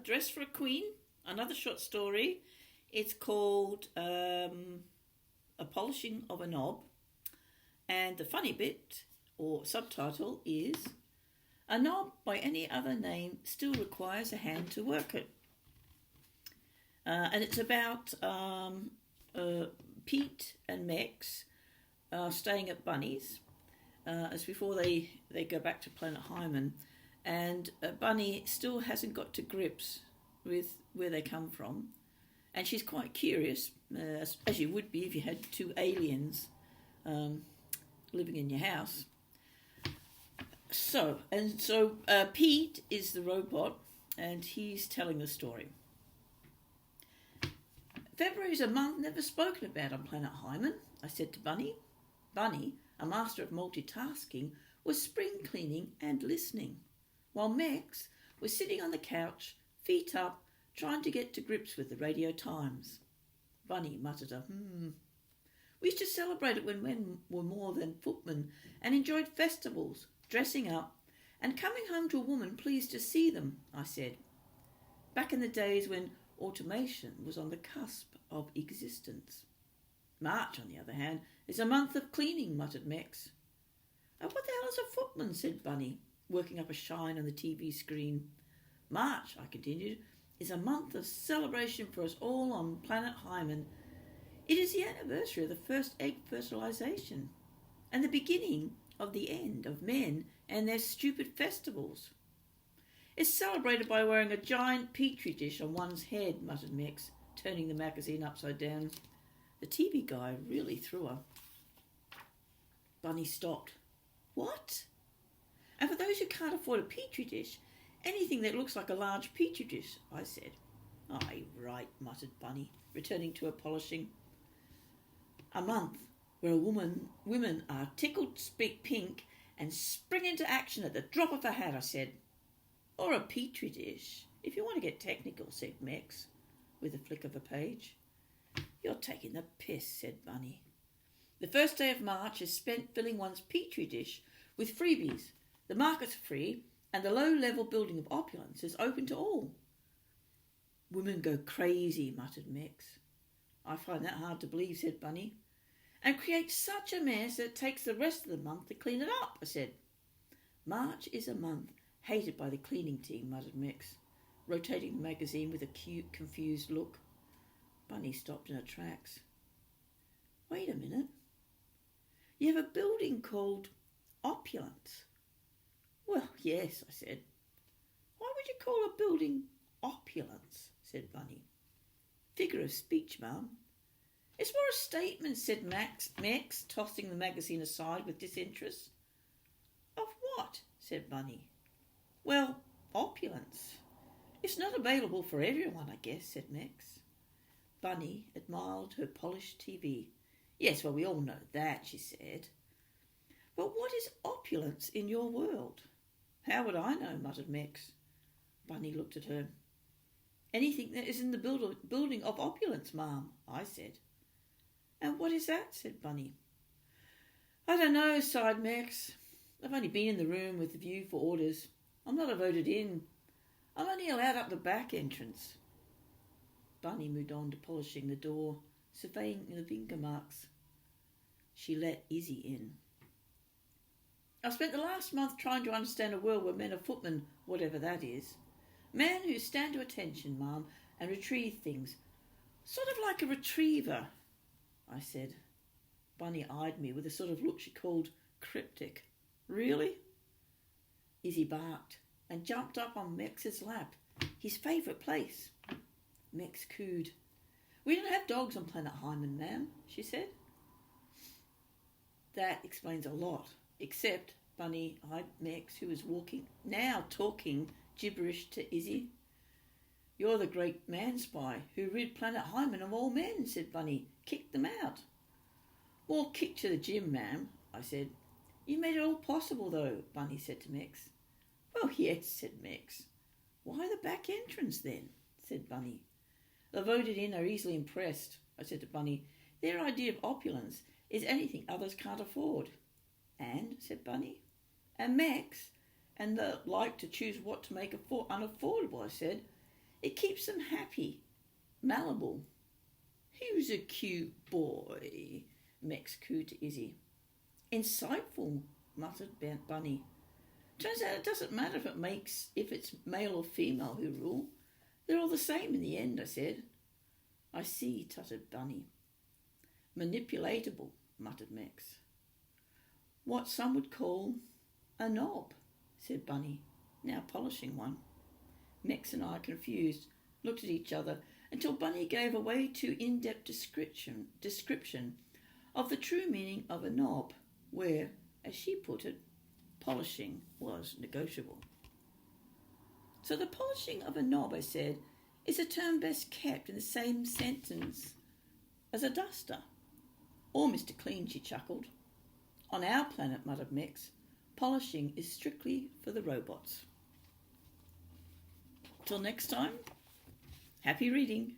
Dress for a Queen, another short story. It's called A Polishing of a Knob. And the funny bit, or subtitle, is A knob by any other name still requires a hand to work it. And it's about Pete and Mex staying at Bunny's as before they go back to Planet Hyman. And Bunny still hasn't got to grips with where they come from. And she's quite curious, as you would be if you had two aliens living in your house. So Pete is the robot, and he's telling the story. February is a month never spoken about on Planet Hyman, I said to Bunny. Bunny, a master of multitasking, was spring cleaning and listening, while Mex was sitting on the couch, feet up, trying to get to grips with the Radio Times. Bunny muttered a We used to celebrate it when men were more than footmen and enjoyed festivals, dressing up, and coming home to a woman pleased to see them, I said. Back in the days when automation was on the cusp of existence. March, on the other hand, is a month of cleaning, muttered Mex. Oh, what the hell is a footman, said Bunny, working up a shine on the TV screen. March, I continued, is a month of celebration for us all on Planet Hyman. It is the anniversary of the first egg fertilization and the beginning of the end of men and their stupid festivals. It's celebrated by wearing a giant petri dish on one's head, muttered Mex, turning the magazine upside down. The TV guy really threw her. Bunny stopped. What? And for those who can't afford a petri dish, anything that looks like a large petri dish, I said. Aye, right, muttered Bunny, returning to her polishing. A month where women are tickled speak pink and spring into action at the drop of a hat, I said. Or a petri dish, if you want to get technical, said Mex, with a flick of a page. You're taking the piss, said Bunny. The first day of March is spent filling one's petri dish with freebies. The market's free, and the low-level building of opulence is open to all. Women go crazy, muttered Mex. I find that hard to believe, said Bunny. And create such a mess that it takes the rest of the month to clean it up, I said. March is a month hated by the cleaning team, muttered Mex, rotating the magazine with a cute, confused look. Bunny stopped in her tracks. Wait a minute. You have a building called Opulence. Well, yes, I said. Why would you call a building Opulence? Said Bunny. Figure of speech, ma'am. It's more a statement, said Mex, tossing the magazine aside with disinterest. Of what? Said Bunny. Well, opulence. It's not available for everyone, I guess, said Mex. Bunny admired her polished TV. Yes, well, we all know that, she said. But what is opulence in your world? How would I know, muttered Mex. Bunny looked at her. Anything that is in the building of opulence, ma'am, I said. And what is that? Said Bunny. I don't know, sighed Mex. I've only been in the room with the view for orders. I'm not voted in. I'm only allowed up the back entrance. Bunny moved on to polishing the door, surveying the finger marks. She let Izzy in. I've spent the last month trying to understand a world where men are footmen, whatever that is. Men who stand to attention, ma'am, and retrieve things. Sort of like a retriever, I said. Bunny eyed me with a sort of look she called cryptic. Really? Izzy barked and jumped up on Mex's lap, his favourite place. Mex cooed. We don't have dogs on Planet Hyman, ma'am, she said. That explains a lot, except Bunny eyed Mex, who was talking gibberish to Izzy. You're the great man spy who rid Planet Hyman of all men, said Bunny. Kicked them out. More kick to the gym, ma'am, I said. You made it all possible, though, Bunny said to Mex. Well, yes, said Mex. Why the back entrance, then? Said Bunny. The voted in are easily impressed, I said to Bunny. Their idea of opulence is anything others can't afford. And, said Bunny, and Mex, and the like to choose what to make unaffordable, I said. It keeps them happy, malleable. Who's a cute boy? Mex cooed to Izzy. Insightful, muttered Bunny. Turns out it doesn't matter if it's male or female who rule. They're all the same in the end, I said. I see, tutted Bunny. Manipulatable, muttered Mex. What some would call a knob, said Bunny, now polishing one. Mex and I, confused, looked at each other until Bunny gave a way too in-depth description of the true meaning of a knob, where, as she put it, polishing was negotiable. So the polishing of a knob, I said, is a term best kept in the same sentence as a duster. Or Mr. Clean, she chuckled. On our planet, muttered Mex, polishing is strictly for the robots. Till next time, happy reading.